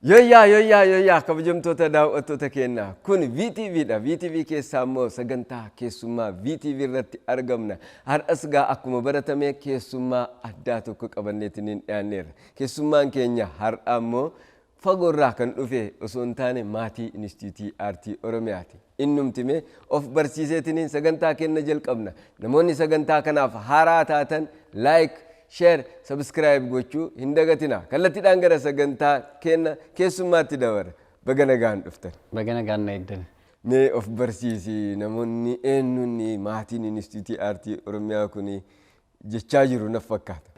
Yoyyaa kabajamtoota daawwattoota keenyaa kun VTVdha. VTV keessaa immoo sagantaa keessummaa VTV irratti argamna. Har'as gaa akkuma baratame keessummaa addaa tokko qabanneetiin dhiyaanneerra. Keessummaan keenya har'a immoo fagoorraa kan dhufe osoo hin taane maatii Inistituutii Aartii Oromiyaati. Innumtime of barsiiseetiin sagantaa kenna jalqabna. Namoonni sagantaa kanaaf haaraa taatan like share subscribe gochuu hin dagatina. Kallattiidhaan gara sagantaa kenna keessummaatti dabara. Baga nagaan dhuftan. Baga nagaan na eegdan. Mee of barsiisi namoonni eenyuun maatiin Inistituutii Aartii Oromiyaa kun jechaa jiru naf fakkaata.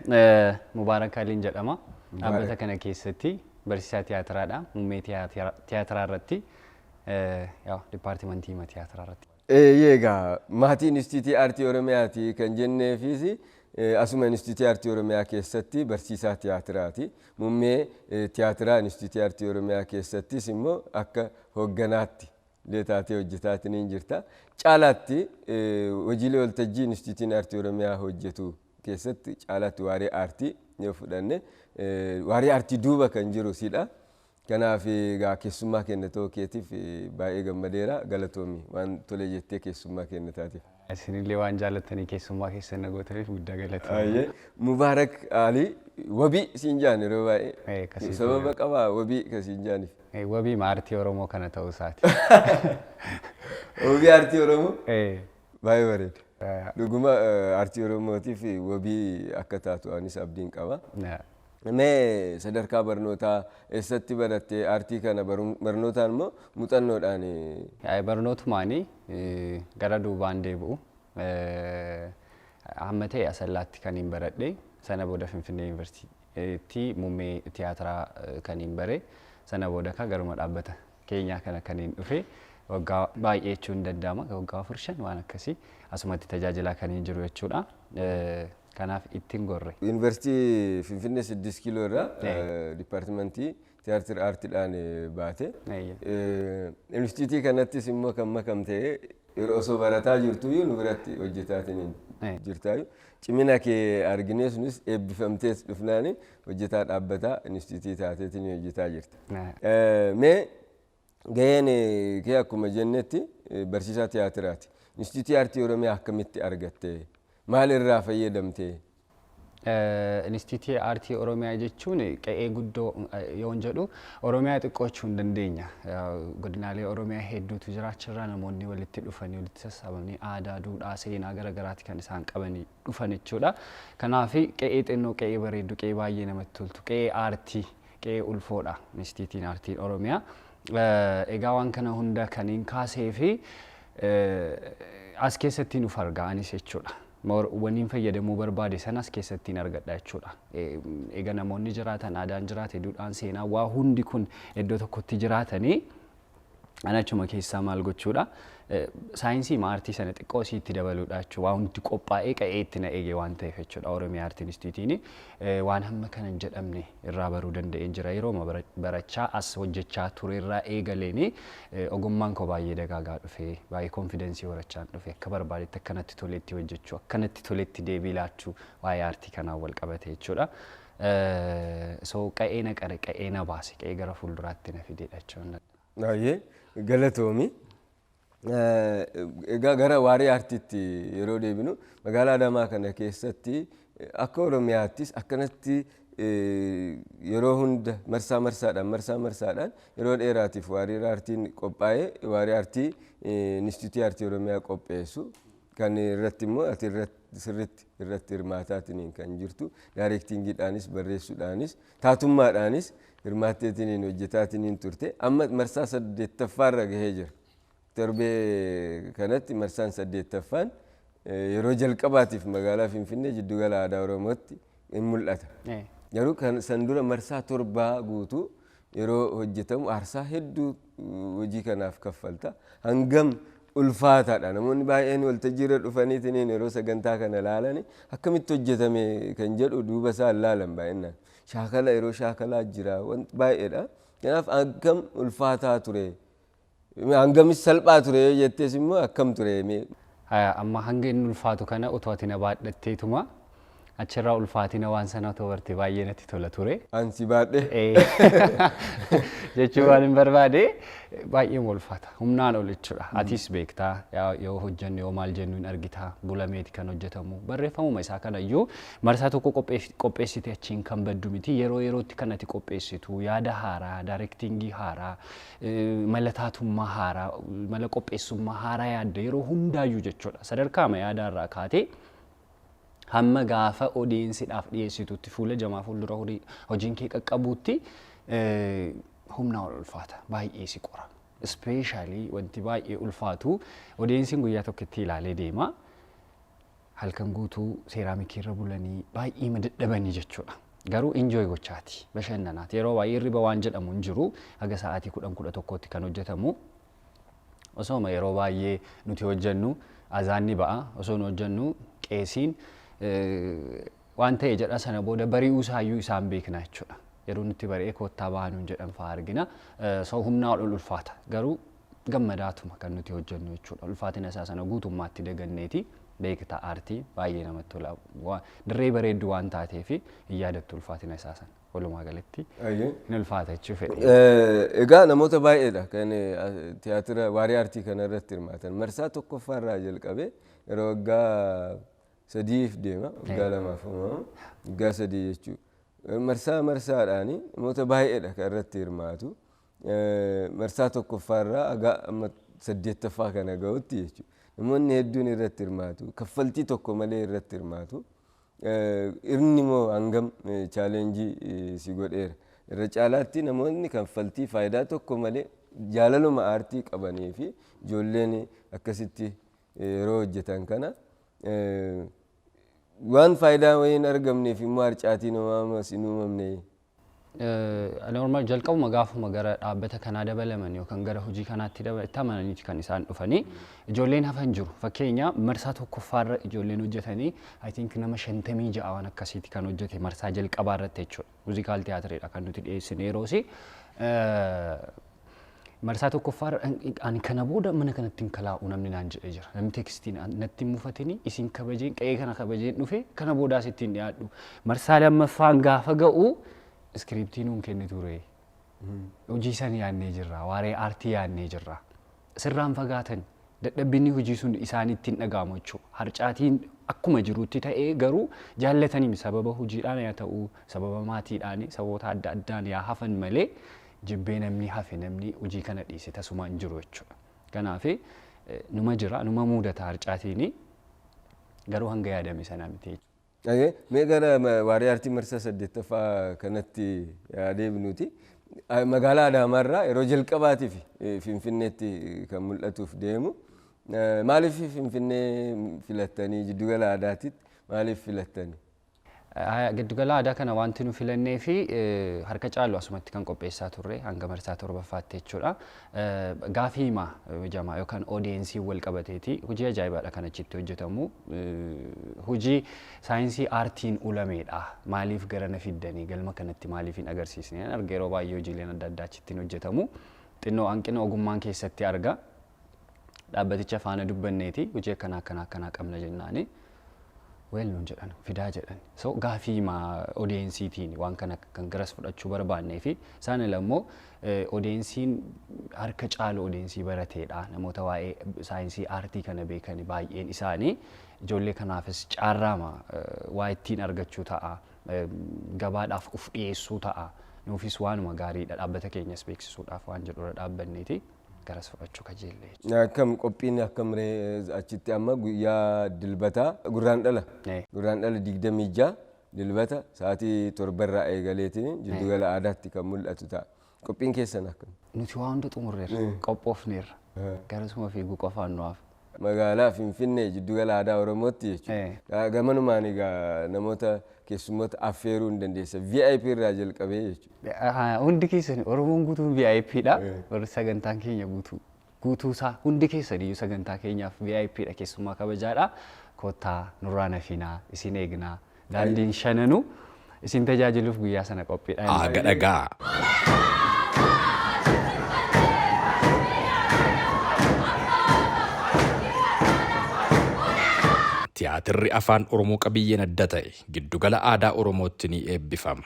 Mubaarak Aliin jedhama. Dhaabbata kana keessatti barsiisaa tiyaatiraadha. Muummee tiyaatiraa irratti dipaartimentii tiyaatiraa irratti. Egaa maatiin Inistituutii Aartii Oromiyaati kan jenneefis asuma Inistituutii Aartii Oromiyaa keessatti barsiisaa tiyaatiraati. Muummee tiyaatiraa Inistituutii Aartii Oromiyaa keessattis immoo akka hoogganaatti leetaatee hojjetaatiin jirta. Caalaatti hojiilee waltajjii Inistituutiin Aartii Oromiyaa hojjetu keessatti caalaatti waaree aartii yoo fudhanne waaree aartii duuba kan jiru sidha. Kanaaf keessummaa kennitoo keetiif baay'ee gammadeera. Galatoomi waan tole jettee keessummaa kennitaatiif. Isinillee waan jaallattanii keessummaa keessan na gootaniif guddaa galatoomi. Mubaarak Ali wabii siin jaan yeroo baay'ee sababa qabaa wabii ka siin jaaniif. Wabii aartii Oromoo kana ta'uu isaati. Wabii aartii Oromoo? Baay'ee bareeda. Dhuguma aartii Oromootiif wabii akka taatu anis abdiin qaba. Mee sadarkaa barnootaa eessatti barattee aartii kana barnootaan immoo muuxannoodhaan? Barnootumaanii gara duubaan deebi'u. Hamma ta'e Asallaatti kan hin baradhe. Sana booda Finfinnee Yuunivarsiitii muummee tiyaatiraa kan hin bare. Sana booda garuma dhaabbata keenyaa kana kan hin dhufe. Waggaa baay'ee jechuun danda'ama. Waggaa 4 waan akkasii asumatti tajaajilaa kan hin jiru jechuudha. Kanaaf ittiin gorre. Yuunivarsiitii Finfinnee 6 kiiloo irraa dipaartimentii tiyaatira aartiidhaan baate. Inistituutii kanattis immoo kan makamtee yeroo osoo barataa jirtu nu biratti hojjetaatiin jirtaayu. Cimina kee arginee sunis eebbifamtees dhufnaani hojjetaa dhaabbataa inistituutii taateetiin hojjetaa jirta. Mee gaheen kee akkuma jennetti barsiisaa tiyaatiraati. Inistituutii Aartii Oromiyaa akkamitti argatte? Maal irraa fayyadamte? Inistituutii Aartii Oromiyaa jechuun qe'ee guddoo yoon jedhu Oromiyaa xiqqoochuu hin dandeenya. Godinaalee Oromiyaa hedduutu jiraachirraa namoonni walitti dhufanii walitti sassaabamanii aadaa, duudhaa, seenaa garaagaraati kan isaan qabanii dhufan jechuudha. Kanaaf qe'ee xinnoo, qe'ee bareeddu, qe'ee baay'ee namatti toltu, qe'ee aartii, qe'ee ulfoodha Inistituutiin Aartii Oromiyaa. Egaa waan kana hunda kan hin kaasee fi as keessatti nuuf argaanis jechuudha. Waniin fayyadamuu barbaade sanas keessattiin argadha jechuudha. Egaa namoonni jiraatan, aadaan jiraate, duudhaan, seenaa waa hundi kun iddoo tokkotti jiraatanii anachuma keessaa maal gochuudha? Saayinsii aartii sana xiqqoo itti dabaluudha jechuudha. Waa hundi qophaa'ee qe'ee itti na eege waan ta'eef jechuudha. Oromiyaa Aartii Inistituutiin waan hamma kana hin jedhamne irraa baruu danda'een jira. Yeroo barachaa as hojjechaa ture irraa eegaleeni ogummaan koo baay'ee dagaagaa dhufe, baay'ee konfidensii horachaan dhufe, akka barbaadetti akkanatti toletti hojjechuu, akkanatti toletti deebii laachuu waa'ee aartii kanaan wal qabate jechuudha. So qe'ee na qare, qe'ee na baase, qe'ee gara fuulduraatti na fideedha jechuudha. Baay'ee galatoomi. Egaa gara waaree aartiitti yeroo deebinu magaalaa Adamaa kana keessatti akka Oromiyaattis akkanatti yeroo hunda marsaa marsaadhaan yeroo dheeraatiif waaree aartiin qophaa'ee waaree aartii Inistituutii Aartii Oromiyaa qopheessu kan irratti immoo ati sirriitti irratti hirmaataatiin kan jirtu daayirektiingiidhaanis barreessuudhaanis taatummaadhaanis hirmaatteetiin hojjetaatiin turte. Amma marsaa 8ffaarra gahee jira. Torbee kanatti marsaan 8ffaan yeroo jalqabaatiif magaalaa Finfinnee jiddugala aadaa Oromootti hin mul'ata. Garuu kan san dura marsaa 7 guutuu yeroo hojjetamu aarsaa hedduu hojii kanaaf kaffalta. Hangam ulfaataadha. Namoonni baay'een waltajjiirra dhufaniitiin yeroo sagantaa kana ilaalan akkamitti hojjetame kan jedhu duuba isaa ilaalan baay'inaan. Shaakala yeroo shaakalaa jira wanti baay'eedha. Kanaaf hangam ulfaataa ture hangamis salphaa ture jettees immoo akkam ture. Amma hanga inni ulfaatu kana utoo ati na baadhatteetuma achirraa ulfaatina waan sana otoo bartee baay'ee natti tola ture. Ansi baadhe jechuun waan hin barbaade baay'ee ulfaata. Humnaan ol jechuudha. Atis beektaa yoo hojjennu yoo maal jennu hin argitaa bulameeti kan hojjetamu. Barreeffamuma isaa kanayyuu marsaa tokko qopheessite achiin kan baddu miti yeroo yerootti kan ati qopheessitu yaada haaraa, daayirektiingii haaraa, mala taatummaa haaraa, mala qopheessummaa haaraa yaadda yeroo hundaayyuu jechuudha. Sadarkaama yaadaarraa kaatee hamma gaafa odeessiidhaaf dhiyeessitutti fuula jamaa fuuldura hojiin kee qaqqabuutti humna ol ulfaata baay'ee si qora. Ispeeshaalii wanti baay'ee ulfaatu odeessiin guyyaa tokkotti ilaalee deema halkan guutuu seeraamikii irra bulanii baay'ee madadhabanii jechuudha. Garuu enjoy gochaati bashannanaati yeroo baay'ee riba waan jedhamu hin jiru haga sa'aatii 10-11tti kan hojjetamu osooma yeroo baay'ee nuti hojjennu azaanni ba'a osoo nu hojjennu qeesiin waan ta'e jedha sana booda bari'uu isaayyuu isaan beekna jechuudha. Yeroo nuti bari'ee koottaa baanuun jedhan fa'aa argina. So humnaa ol ulfaata garuu gammadaatuma kan nuti hojjennu jechuudha. Ulfaatina isaa sana guutummaatti daganneeti beektaa aartii baay'ee namatti tola. Dirree bareedduu waan taateef hin yaadattu ulfaatina isaa sana. Walumaa galatti ni ulfaata jechuu fedhe. Egaa namoota baay'eedha kan tiyaatira waarii aartii kana irratti hirmaatan. Marsaa tokkoffaarraa jalqabee yeroo waggaa sadiif deema waggaa lamaaf waggaa sadii jechuudha. Marsaadhaan namoota baay'eedha kan irratti hirmaatu. Marsaa tokkoffaarraa haga amma 8ffaa kana ga'utti jechuudha. Namoonni hedduun irratti hirmaatu. Kaffaltii tokko malee irratti hirmaatu. Irni moo hangam chaalenjii si godheera. Irra caalaatti namoonni kaffaltii faayidaa tokko malee jaalaluma aartii qabanii fi ijoolleen akkasitti yeroo hojjetan kana waan faayidaa wayiin argamneef immoo harcaatiin uumamas hin uumamne. Normaal jalqabuma gaafuma gara dhaabbata kanaa dabalaman yookaan gara hojii kanaatti dabalamaniiti kan isaan dhufanii ijoolleen hafan jiru. Fakkeenya marsaa tokkoffaarra ijoolleen hojjetanii I think nama 56 waan akkasiiti kan hojjete marsaa jalqabaarratti jechuudha. Muuzikaal tiyaatireedha kan nuti dhiyeessine yeroosi. Marsaa tokkoffaarra ani kana booda mana kanatti hin kalaa'u namni naan jedhee jira. Namni teekstiin natti hin mufatini isin kabajeen qe'ee kana kabajeen dhufe kana boodaas ittiin dhiyaadhu. Marsaa lammaffaan gaafa ga'u iskiriiptii nuun kenni ture. Hojii san yaadnee jirra. Waaree aartii yaadnee jirra. Sirraan fagaatan dadhabbinni hojii sun isaanitti hin dhaga'amu jechuudha. Harcaatiin akkuma jirutti ta'ee garuu jaallatanii sababa hojiidhaan yaa ta'u sababa maatiidhaan saboota adda addaan yaa hafan malee jibbee namni hafe namni hojii kana dhiise tasuma hin jiru jechuudha. Kanaaf numa jira numa mudata harcaatiin garuu hanga yaadame sana miti. Mee gara waarii aartii marsaa 8ffaa kanatti deebinuuti. Magaalaa Adaamaarraa yeroo jalqabaatiif Finfinneetti kan mul'atuuf deemu. Maaliif Finfinnee filattanii jiddugala aadaatitti maaliif filattanii? Giddugala aadaa kana wanti nu filannee fi harka caalu asumatti kan qopheessaa turre hanga marsaa 7ffaatti jechuudha. Gaafii himaa jamaa yookaan odeensii wal qabateeti hojii ajaa'ibaadha kan achitti hojjetamu. Hojii saayinsii aartiin ulameedha. Maaliif gara na fiddanii galma kanatti maaliif hin agarsiisne arga yeroo baay'ee hojiileen adda addaa achitti hojjetamu. Xinnoo hanqina ogummaan keessatti arga. Dhaabbaticha faana dubbanneeti hojii akkanaa qabna jennaani. Weel nuun jedhan fidaa jedhan. So gaafii himaa odeensiitiin waan kana kan garas fudhachuu barbaannee fi isaan immoo odeensiin harka caalu odeensii barateedha. Namoota waa'ee saayinsii aartii kana beekan baay'een isaanii ijoollee kanaafis caarraama waa ittiin argachuu ta'a. Gabaadhaaf uf dhiyeessuu ta'a. Nuufis waanuma gaariidha dhaabbata keenyas beeksisuudhaaf waan jedhurra dhaabbanneeti. Garas fudhachuu kajeelle. Akkam qophiin akkam achitti amma guyyaa dilbataa gurraan dhala 26 dilbata sa'aatii 7irraa eegaleetiin jiddugala aadaatti kan mul'atu ta'a. Qophiin keessan akkam? Nuti waan hunda xumurreerra qophoofneerra garasuma fiiguu qofaan nuuf. magaalaa Finfinnee jiddu gala aadaa Oromootti jechuudha. Gamanumaan egaa namoota keessummoota affeeruu hin dandeessa. VIP irraa jalqabee jechuudha. Hundi keessan Oromoon guutuun VIP dha. Warri sagantaan keenya guutuusaa hundi keessan iyyuu sagantaa keenyaaf VIP dha, keessummaa kabajaadha. Kottaa nurraa nafinaa isin eegnaa. Daandiin shananuu isin tajaajiluuf guyyaa sana qophiidha. Dhagaa. Tiyaatirri afaan Oromoo qabiyyeen adda ta'e giddugala aadaa Oromootti ni eebbifama.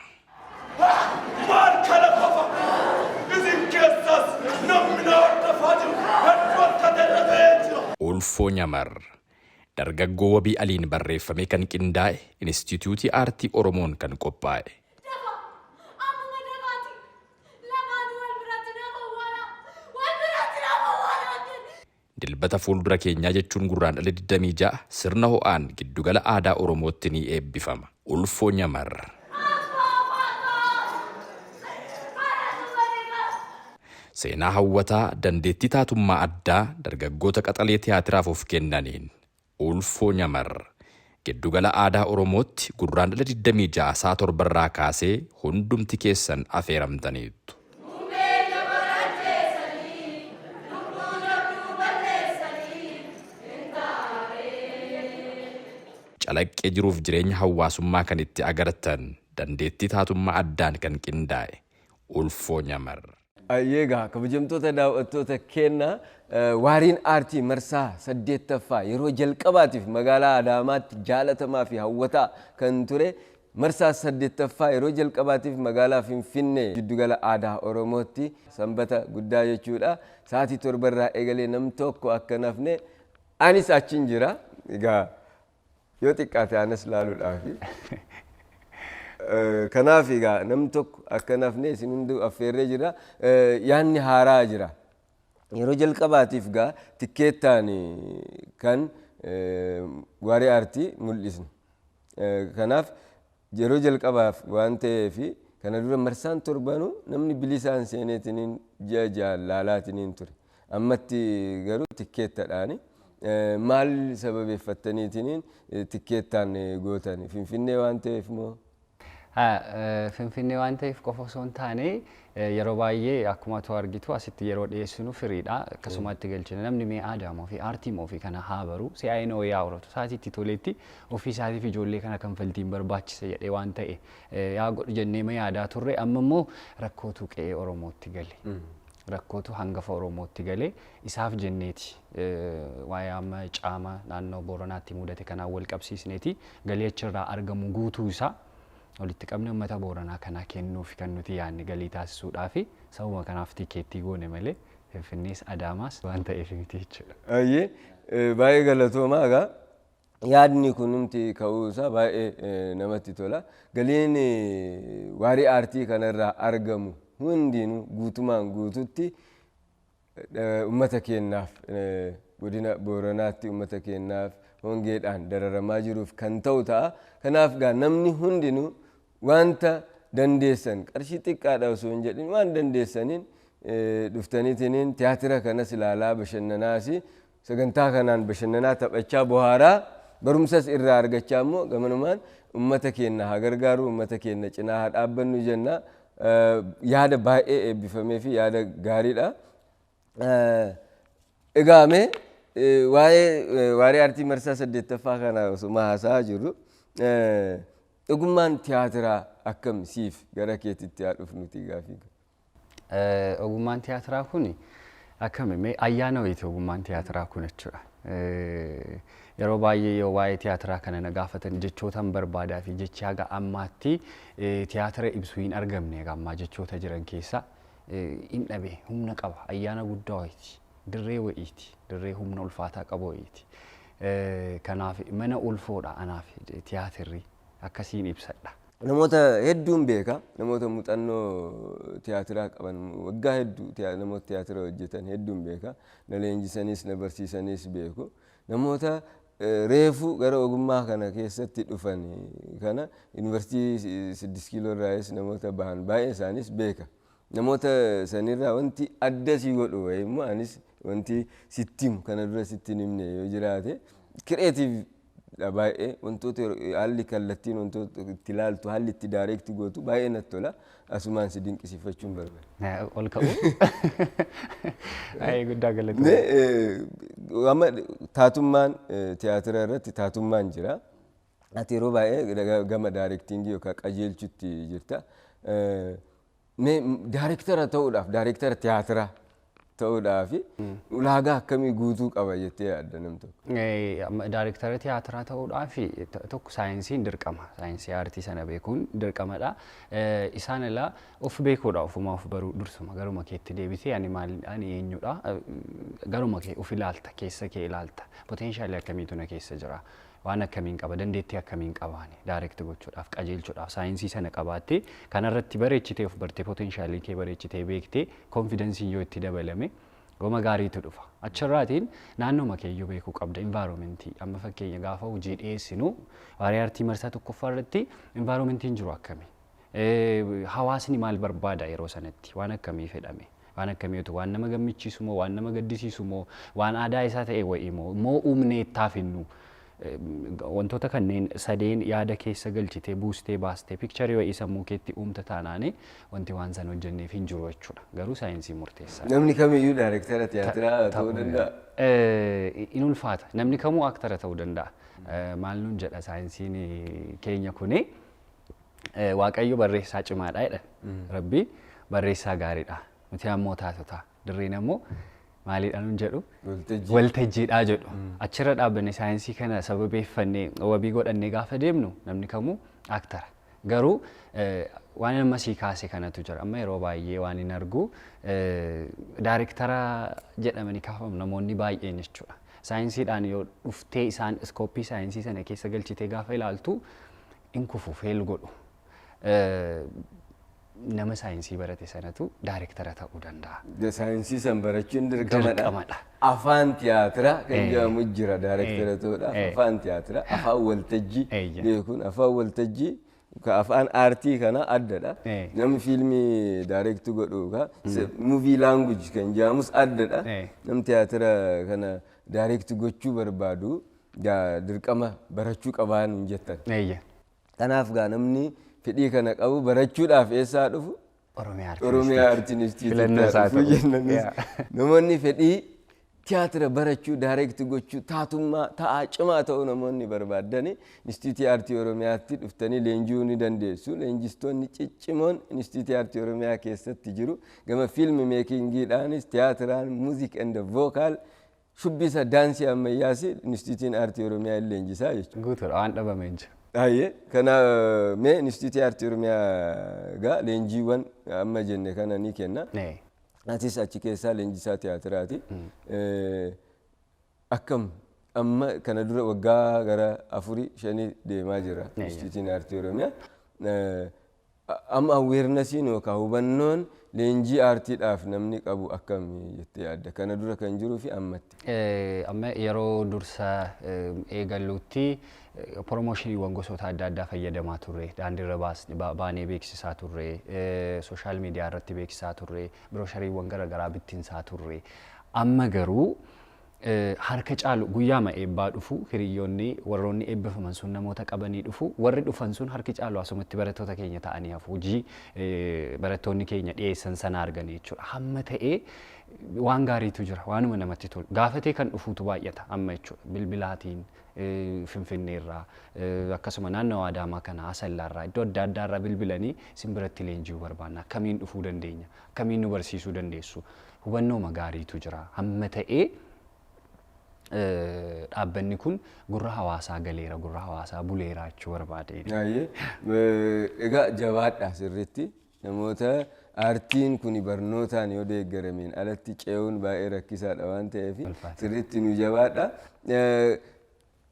Ulfoo Nyamar dargaggoo Wabii Aliin barreeffamee kan qindaa'e Inistituutii Aartii Oromoon kan qophaa'e. Dilbata fuuldura keenyaa jechuun gurraandhala 26 sirna ho'aan giddugala aadaa Oromootti ni eebbifama. Ulfoo Nyamar. Seenaa hawwataa dandeettii taatummaa addaa dargaggoota qaxalee tiyaatiraaf of kennaniin Ulfoo Nyamar giddugala aadaa Oromootti gurraandhala 26 saa 7 irraa kaasee hundumti keessan affeeramtaniitu. Calaqqee jiruuf jireenya hawaasummaa kan itti agartan dandeettii taatummaa addaan kan qindaa'e Ulfoo Nyamar. Egaa kabajamtoota daawwattoota keenyaa waariin aartii marsaa 8ffaa yeroo jalqabaatiif magaalaa Adaamaatti jaalatamaa fi hawwataa kan ture marsaa 8ffaa yeroo jalqabaatiif magaalaa Finfinnee giddugala aadaa Oromootti sanbata guddaa jechuudha. Sa'aatii 7 irraa eegalee nam tokko akka nafne anis achiin jira. Egaa yoo xiqqaate anas laaluudhaafi. Kanaaf egaa nam tokko akka nafne isin hunduu affeerree jira. Yaanni haaraa jira. Yeroo jalqabaatiif gaa tikkeettaan kan waarii aartii mul'isnu. Kanaaf yeroo jalqabaaf waan ta'eef kana dura marsaan torbanuu namni bilisaan seeneetiniin ji'a laalaatiniin ture. Ammatti garuu tikkeettadhaani. Maal sababeeffattaniitiniin tikkeettaan gootan? Finfinnee waan ta'eef moo? Finfinnee waan ta'eef qofa osoo hin taane yeroo baay'ee akkuma tu argitu asitti yeroo dhiyeessinu firiidha. Akkasumatti galchina namni mee aadaa moo fi aartii moo fi kana haa baru si'aayinoo yaa horatu isaatiitti toleetti ofii isaatiif ijoollee kana kanfaltiin barbaachisa jedhee waan ta'e yaa godhu jennee ma yaadaa turre amma immoo rakkootu qe'ee Oromootti gale. Rakkootu hangafa Oromootti galee isaaf jenneeti waa'ee amma caama naannoo Booranaatti mudate kanaan wal qabsiisneeti galii achirraa argamu guutuu isaa walitti qabne uummata Booranaa kanaa kennuuf kan nuti yaadne galii taasisuudhaaf sababa kanaaf tikeettii goone malee Finfinnees Adaamaas waan ta'eef miti jechuudha. Baay'ee galatoomaa egaa yaadni kunumti ka'uusaa baay'ee namatti tola. Galiin waarii aartii kanarraa argamu hundinuu guutumaan guututti uummata keenyaaf godina Booranaatti uummata keenyaaf hongeedhaan dararamaa jiruuf kan ta'u ta'a. Kanaaf gaa namni hundinuu wanta dandeessan qarshii xiqqaadha osoo hin jedhin waan dandeessaniin dhuftaniitiniin tiyaatira kanas ilaalaa bashannanaas sagantaa kanaan bashannanaa taphachaa bohaaraa barumsas irraa argachaa immoo gamanumaan uummata keenya haa gargaaru uummata keenya cinaa haa dhaabbannu jenna. Yaada baay'ee eebbifamee fi yaada gaariidha. Egaa mee waa'ee waarii aartii marsaa 8ffaa kana osuma haasa'aa jirru ogummaan tiyaatiraa akkam siif gara keetitti haa dhufnuti gaafii? Ogummaan tiyaatiraa kun akkami ayyaana wayiiti ogummaan tiyaatiraa kun jechuudha. Yeroo baay'ee yoo waa'ee tiyaatiraa kana na gaafatan jechootan barbaadaa fi jechi haga ammaatti tiyaatira ibsuu hin argamne ammaa jechoota jiran keessa hin dhabe humna qaba ayyaana guddaa wayiiti dirree wayiiti dirree humna ulfaataa qabu wayiiti. Kanaaf mana ulfoodha anaaf tiyaatirri akkasiin ibsadha. Namoota hedduun beeka namoota muuxannoo tiyaatiraa qaban waggaa hedduu namoota tiyaatira hojjetan hedduun beeka na leenjisaniis na barsiisaniis beeku. Namoota reefuu gara ogummaa kana keessatti dhufan kana yuunivarsiitii 6 kiiloo irraayis namoota bahan baay'ee isaanis beeka. namoota sanirraa wanti adda si godhu immoo anis wanti sittimu kana dura sittin himne yoo jiraate kireetiif baay'ee wantoota haalli kallattiin wantoota itti ilaaltu haalli itti daayireekti gootu baay'ee natti tola asumaan si dinqisiifachuun barbaada. Ol ka'uu guddaa galata. Amma taatummaan tiyaatira irratti taatummaan jira. Ati yeroo baay'ee gama daayireektingii yookaan qajeelchuutti jirta. Daayireektara ta'uudhaaf daayireektara tiyaatiraa ta'uudhaaf ulaagaa akkamii guutuu qaba jettee yaadda nam tokko? Daayireektara tiyaatiraa ta'uudhaaf tokko saayinsiin dirqama. Saayinsii aartii sana beekuun dirqamadha. Isaan ilaa of beekuudha ofumaa of baruu dursuma garuma keetti deebitee ani eenyudha garuma kee of ilaalta keessa kee ilaalta poteenshaalii akkamiitu na keessa jira. Waan akkamiin qaba dandeettii akkamiin qabaani daayireekti gochuudhaaf qajeelchuudhaaf saayinsii sana qabaattee kanarratti bareechitee of bartee poteenshaalii kee bareechitee beektee konfidensiin yoo itti dabalame goma gaariitu dhufa. Achirraatiin naannooma keeyyuu beekuu qabda envaayiromentii amma fakkeenya gaafa hojii dhiyeessinu waarii aartii marsaa tokkoffaa irratti envaayiromentiin jiru akkamii hawaasni maal barbaada yeroo sanatti waan akkamii fedhame waan akkamiitu waan nama gammachiisu moo waan nama gaddisiisu moo waan aadaa isaa ta'e wayii moo uumnee ittaaf hinnu wantoota kanneen sadeen yaada keessa galchitee buustee baastee pikcharii wayii sammuu keetti uumta taanaanii wanti waan san hojjenneef hin jiru jechuudha. Garuu saayinsii murteessaa. Namni kamiyyuu daayireektara tiyaatiraa ta'uu danda'a. In ulfaata. Namni kamuu aktara ta'uu danda'a. Maal nuun jedha saayinsiin keenya kuni Waaqayyo barreessaa cimaadha jedhan. Rabbi barreessaa gaariidha. Nuti ammoo taatota. Dirreen ammoo maaliidhaan nun jedhu waltajjiidhaa jedhu achirra dhaabbanne saayinsii kana sababeeffannee wabii godhannee gaafa deemnu namni kamuu aktara garuu waan amma sii kaase kanatu jira amma yeroo baay'ee waan hin argu daayireektara jedhamanii kaafamu namoonni baay'een jechuudha saayinsiidhaan yoo dhuftee isaan iskooppii saayinsii sana keessa galchitee gaafa ilaaltu in kufu feel godhu nama saayinsii barate sanatu daayireektara ta'uu danda'a. Saayinsii san barachuun dirqamadha. Afaan tiyaatiraa kan jedhamu jira daayireektara ta'uudhaaf afaan tiyaatiraa afaan waltajjii beekuun afaan waltajjii afaan aartii kana addadha. Namni fiilmii daayireektii godhu muuvii laanguuji kan jedhamus addadha. Namni tiyaatira kana daayireektii gochuu barbaadu dirqama barachuu qabaan hin jettan. Kanaaf namni fedhii kana qabu barachuudhaaf eessaa dhufu? Oromiyaa Aartii Inistituutii dhufu jennanis. Namoonni fedhii tiyaatira barachuu, daayireektii gochuu, taatummaa, ta'aa cimaa ta'uu namoonni barbaadani Inistituutii Aartii Oromiyaatti dhuftanii leenji'uu ni dandeessu. Leenjistoonni ciccimoon Inistituutii Aartii Oromiyaa keessatti jiru. Gama fiilmi meekingiidhaanis tiyaatiraan, muuziik and vookaal shubbisa daansii ammayyaas Inistituutiin Aartii Oromiyaa leenjisaa jechuudha. Guutuudha waan dhabame hin jiru. Kana mee Inistituutii Aartii Oromiyaa gaa leenjiiwwan amma jenne kana ni kenna. Atis achi keessaa leenjisaa tiyaatiraati. Akkam amma kana dura waggaa gara 4-5 deemaa jira Inistituutiin Aartii Oromiyaa. Amma aweernasiin yookaan hubannoon leenjii aartiidhaaf namni qabu akkam jettee yaadda? Kana dura kan jiruu fi ammatti. Amma yeroo dursa eegalluutti promoshiniiwwan gosoota adda addaa fayyadamaa turre daandiirra baanee beeksisaa turre sooshaal miidiyaa irratti beeksisaa turre birooshariiwwan garaagaraa bittinsaa turre amma garuu harka caalu guyyaama eebbaa dhufu hiriyoonni warroonni eebbifaman sun namoota qabanii dhufu warri dhufan sun harki caalu asumatti barattoota keenya ta'anii hafu hojii barattoonni keenya dhiyeessan sana arganii jechuudha hamma ta'ee waan gaariitu jira waanuma namatti tolu gaafatee kan dhufuutu baay'ata amma jechuudha bilbilaatiin Finfinneerraa akkasuma naannoo Adaamaa kana Asallaarraa iddoo adda addaarraa bilbilanii simbiratti leenji'uu barbaanna akkamiin dhufuu dandeenya akkamiin nu barsiisuu dandeessu hubannooma gaariitu jira hamma ta'ee dhaabbanni kun gurra hawaasaa galeera gurra hawaasaa buleera jechuu barbaade. Egaa jabaadha sirriitti namoota aartiin kun barnootaan yoo deeggarameen alatti ce'uun baay'ee rakkisaadha waan ta'eef sirriitti nu jabaadha.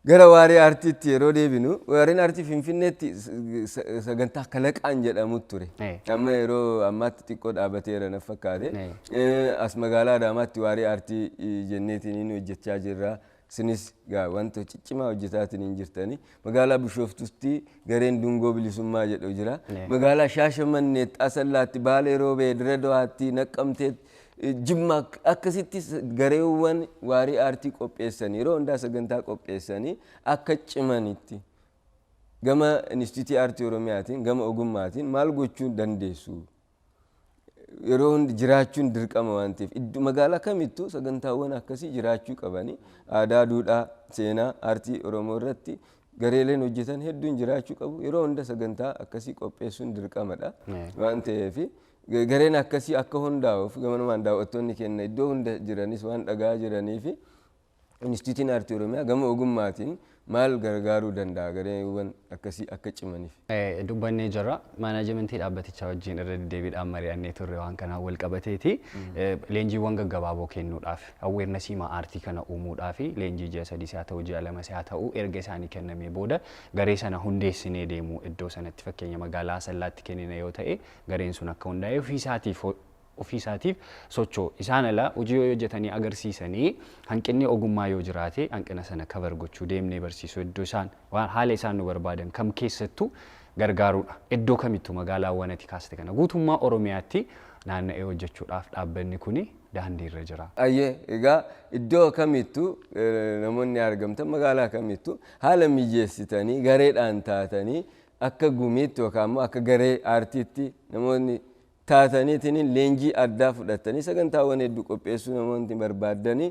Gara waarii aartiitti yeroo deebinu waariin aartii Finfinneetti sagantaa kalaqaan jedhamu ture. Amma yeroo ammaatti xiqqoo dhaabateera na fakkaate. As magaalaa Adaamaatti waarii aartii jenneetiin hojjechaa jirra. sinis gaa wanta ciccimaa hojjetaatiin hin jirtanii magaalaa Bishooftuutti gareen dungoo bilisummaa jedhu jira magaalaa Shaashamanneetti Asallaatti Baalee Roobee Dirredawaatti Naqqamteetti Jimmaa akkasitti gareewwan waarii aartii qopheessanii yeroo hundaa sagantaa qopheessanii akka cimanitti gama Instituutii Aartii Oromiyaatiin gama ogummaatiin maal gochuu dandeessu yeroo hundi jiraachuun dirqama waan ta'eef magaalaa kamittuu sagantaawwan akkasii jiraachuu qabanii aadaa duudhaa seenaa aartii Oromoo irratti gareeleen hojjetan hedduun jiraachuu qabu yeroo hunda sagantaa akkasii qopheessuun dirqamadha waan ta'eef gareen akkasii akka hundaa'uuf gamanumaan daawwattoonni keenya iddoo hunda jiranis waan dhagaa jiraniif Instituutiin Aartii Oromiyaa gama ogummaatiin maal gargaaruu danda'a gareewwan akkasii akka cimaniif. Dubbannee jirra maanaajmentii dhaabbatichaa wajjin irra deddeebiidhaan mari'annee turre waan kanaan wal qabateeti leenjiiwwan gaggabaaboo kennuudhaaf awarenessii aartii kana uumuudhaaf leenjii ji'a 3 haa ta'u ji'a 2 haa ta'u erga isaanii kennamee booda garee sana hundeessinee deemuu iddoo sanatti fakkeenya magaalaa Asallaatti kennina yoo ta'e gareen sun akka hundaa'e ofiisaatiif sochoo isaan ala hojii hojjetanii agarsiisanii hanqinni ogummaa yoo jiraate hanqina sana kabar gochuu deemnee barsiisuu iddoo isaan haala isaan nu barbaadan kam keessattuu gargaaruudha iddoo kamittuu magaalaawwan ati kaaste kana guutummaa Oromiyaatti naanna'ee hojjechuudhaaf dhaabbanni kuni daandii irra jira. Ayyee egaa iddoo kamittuu namoonni argamtan magaalaa kamittuu haala mijeessitanii gareedhaan taatanii akka gumiitti yookaan immoo akka garee aartiitti namoonni taataniitiin leenjii addaa fudhatanii sagantaawwan hedduu qopheessuu namoonni barbaadanii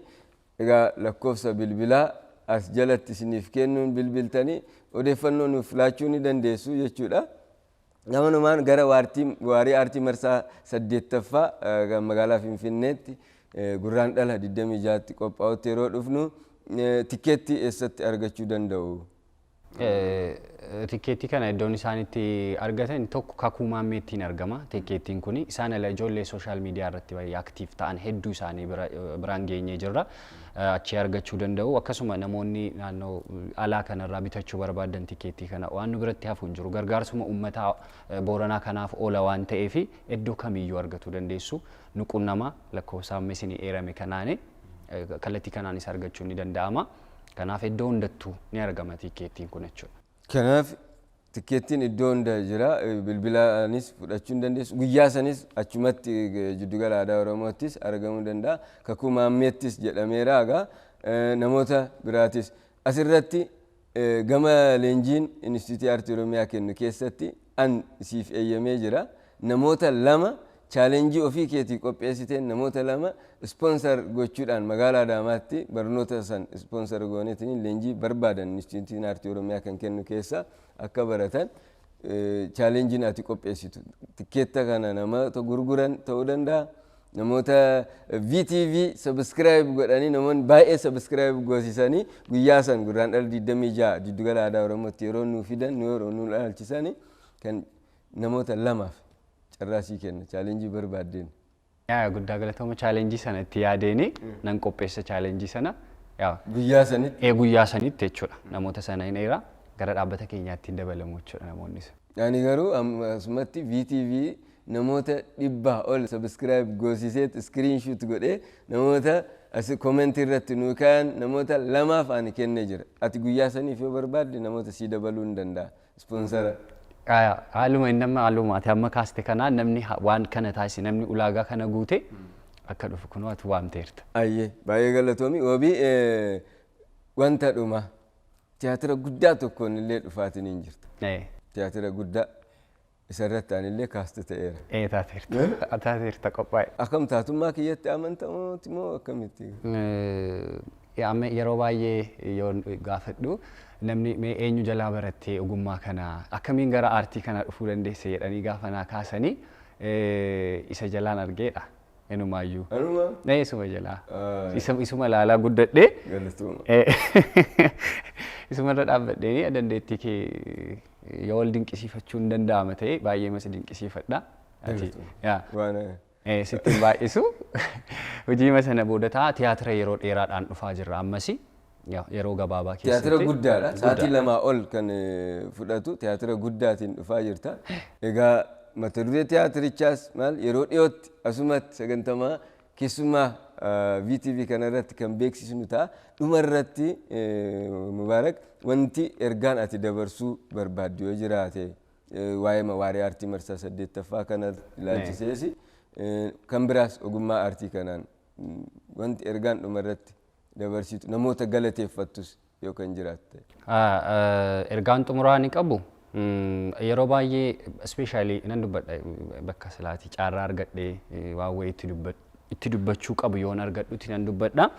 egaa lakkoofsa bilbilaa as jalatti isiniif kennuun bilbiltanii odeeffannoo nuuf laachuu ni dandeessu jechuudha. Gamanumaan gara waarii aartii marsaa 8ffaa magaalaa Finfinneetti gurraandhala 26tti qophaa'utti yeroo dhufnu tikeettii eessatti argachuu danda'u? Tikeettii kana iddoon isaanitti argatan tokko kakuu maammeettiin argama. Tikeettiin kuni isaan ala ijoollee sooshaal miidiyaa irratti baay'ee aktiif ta'an hedduu isaanii biraan geenyee jirra. Achii argachuu danda'u. Akkasuma namoonni naannoo alaa kanarraa bitachuu barbaadan tikeettii kana waan nu biratti hafu hin jiru. Gargaarsuma uummataa Booranaa kanaaf oola waan ta'eef iddoo kamiyyuu argachuu dandeessu. Nuqunnama lakkoofsa amma isinii eerame kanaani kallattii kanaanis argachuun ni danda'ama. Kanaaf iddoo hundattuu ni argama tikeettiin kun jechuudha. Kanaaf tikeettiin iddoo hunda jira bilbilaanis fudhachuu ni dandeessu guyyaa sanis achumatti jiddugala aadaa Oromoottis argamuu danda'a kakuu maammeettis jedhameera egaa namoota biraatis asirratti gama leenjiin Instituutii Aartii Oromiyaa kennu keessatti an siif eeyyamee jira namoota 2 chaalenjii ofii keetii qopheessiteen namoota 2 sponsor gochuudhaan magaalaa Adaamaatti barnoota san sponsor gooneetiin leenjii barbaadan Instituutiin Aartii Oromiyaa kan kennu keessa akka baratan chaalenjiin ati qopheessitu tikeetta kana namoota gurguran ta'uu danda'a namoota VTV subscribe godhanii namoonni baay'ee subscribe goosisanii guyyaa san gurraandhala 26 jiddugala aadaa Oromootti yeroo nuu fidan yeroo nuu ilaalchisanii kan namoota 2 carraasii kenna chaalenjii barbaaddeen. Yaa guddaa galatooma chaalenjii sana itti yaadeeni nan qopheessa chaalenjii sana guyyaa sanitti jechuudha namoota sana hin eera gara dhaabbata keenyaatti dabalamu jechuudha namoonni sun. Ani garuu asumatti VTV namoota 100 ol subscribe goosiseet screenshot godhee namoota as comment irratti nuu kaa'an namoota 2 ani kennee jira. Ati guyyaa saniif yoo barbaadde namoota sii dabaluu ni danda'a sponsora. Haaluma innama haaluma ati amma kaaste kanaa namni waan kana taasise namni ulaagaa kana guute akka dhufu kunoo ati waamteerta. Ayyee baay'ee galatoomi wabii wanta dhuma tiyaatira guddaa tokkoon illee dhufaatiin hin jirtu. Tiyaatira guddaa isarratti anillee kaaste ta'eera. Taateerta qophaa'e. Akkam taatummaa kiyyatti amantamooti moo akkamitti? Yeroo baay'ee yoo gaafadhu namni eenyu jalaa barattee ogummaa kana akkamiin gara aartii kana dhufuu dandeesse jedhanii gaafa naa kaasanii isa jalaan argeedha. Enumaayyuu. Anuma? Isuma jalaa. Isuma laalaa guddadhee. Galatuma. Isumarra dhaabbadhee dandeettii kee yoo wal dinqisiifachuu hin danda'ama ta'e baay'ee mas dinqisiifadha. Sittiin baay'isu hojii masana booda ta'a tiyaatira yeroo dheeraadhaan dhufaa jirra ammasi yeroo gabaabaa keessatti. Tiyaatira guddaadha. Sa'aatii 2 ol kan fudhatu tiyaatira guddaatiin dhufaa jirta. Egaa mata duree tiyaatirichaas maal yeroo dhiyootti asumatti sagantamaa keessummaa VTV kanarratti kan beeksisnu ta'a. Dhumarratti Mubaarak wanti ergaan ati dabarsuu barbaaddu yoo jiraate waa'ee waaree aartii marsaa 8ffaa kana ilaalchisees kan biraas ogummaa aartii kanaan wanti ergaan dhumarratti dabarsitu namoota galateeffattus yoo kan jiraatte. Ergaan xumuraa ni qabu. Yeroo baay'ee especially nan dubbadha bakka silaatii caarraa argadhee waan wayii itti dubbachuu qabu yoon argadhutti nan dubbadha.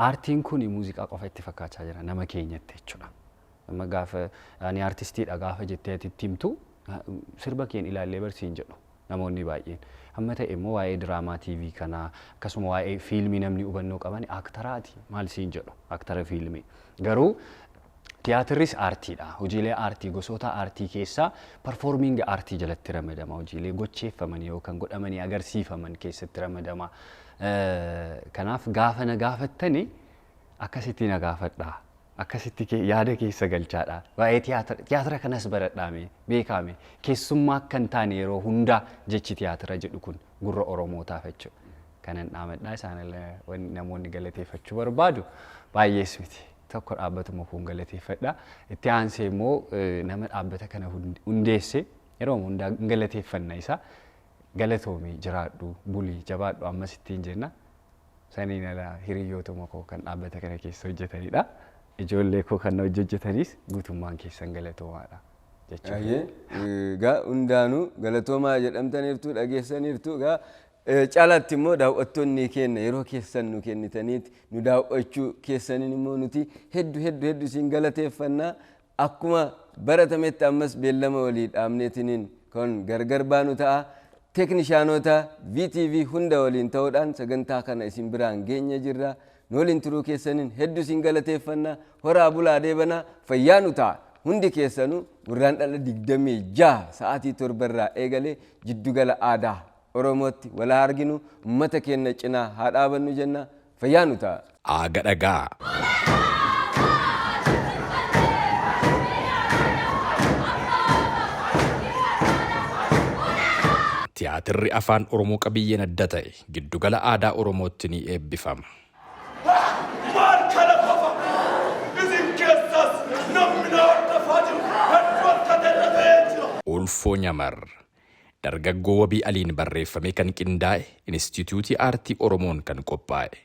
Aartiin kun muuziqaa qofa itti fakkaachaa jira nama keenyatti jechuudha. Amma gaafa ani aartistiidha gaafa jettee itti himtu sirba keen ilaallee barsiin jedhu namoonni baay'een. Amma ta'e immoo waa'ee diraamaa TV kanaa akkasuma waa'ee fiilmii namni hubannoo qaban aktaraati maal siin jedhu aktara fiilmii. Garuu tiyaatirris aartiidha. Hojiilee aartii gosoota aartii keessaa performing aartii jalatti ramadama. Hojiilee gocheeffaman yookaan godhamanii agarsiifaman keessatti ramadama. Kanaaf gaafa na gaafattani akkasitti na gaafadha. Akkasitti yaada keessa galchaadha. Waa'ee tiyaatira kanas baradhaame beekame keessummaa akka hin taane yeroo hundaa jechi tiyaatira jedhu kun gurra Oromootaaf jechuudha. Kanan dhaamadhaa isaanillee namoonni galateeffachuu barbaadu baay'ees miti. Tokko dhaabbatuma kun galateeffadha. Itti aansee immoo nama dhaabbata kana hundeesse yeroo hundaa galateeffanna isaa galatoomii jiraadhu bulii jabaadhu ammas ittiin jenna. Saniin ala hiriyootuma koo kan dhaabbata kana keessa hojjetanidha. Ijoollee koo kan hojjetanis guutummaan keessan galatoomaadha jechuudha. Gaa hundaanuu galatoomaa jedhamtaniirtu dhageessaniirtu gaa caalatti immoo daawwattoonni keenya yeroo keessan nu kennitaniiti nu daawwachuu keessaniin immoo nuti hedduu siin galateeffannaa akkuma baratametti ammas beellama walii dhaabneetiniin kan gargar baanu ta'a. Teeknishaanota VTV hunda waliin ta'uudhaan sagantaa kana isin biraan geenya jirra. Nu waliin turuu keessaniin hedduu siin galateeffannaa. Horaa bulaa deebanaa fayyaa nu ta'a. Hundi keessanuu gurraandhala 26 sa'aatii 7 irraa eegalee jiddugala aadaa Oromootti wala arginu ummata keenya cinaa haa dhaabannu jenna fayyaa nu ta'a. Agadhagaa. Tiyaatirri afaan Oromoo qabiyyeen adda ta'e giddugala aadaa Oromootti ni eebbifama. Ulfoo Nyamar dargaggoo Wabii Aliin barreeffamee kan qindaa'e Inistituutii Aartii Oromoon kan qophaa'e.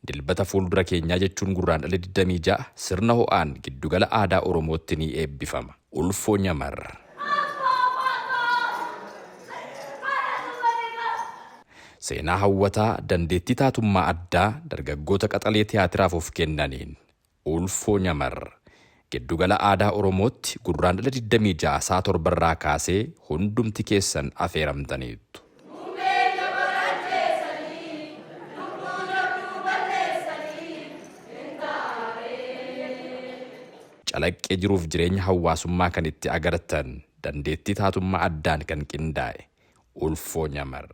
Dilbata fuuldura keenyaa jechuun gurraandhala 26 sirna ho'aan giddugala aadaa Oromootti ni eebbifama. Ulfoo Nyamar. Seenaa hawwataa dandeettii taatummaa addaa dargaggoota qaxalee tiyaatiraaf of kennaniin Ulfoo Nyamar giddugala aadaa Oromootti gurraandhala 26 saa 7 irraa kaasee hundumti keessan affeeramtaniitu. Calaqqee jiruuf jireenya hawaasummaa kan itti agartan dandeettii taatummaa addaan kan qindaa'e Ulfoo Nyamar.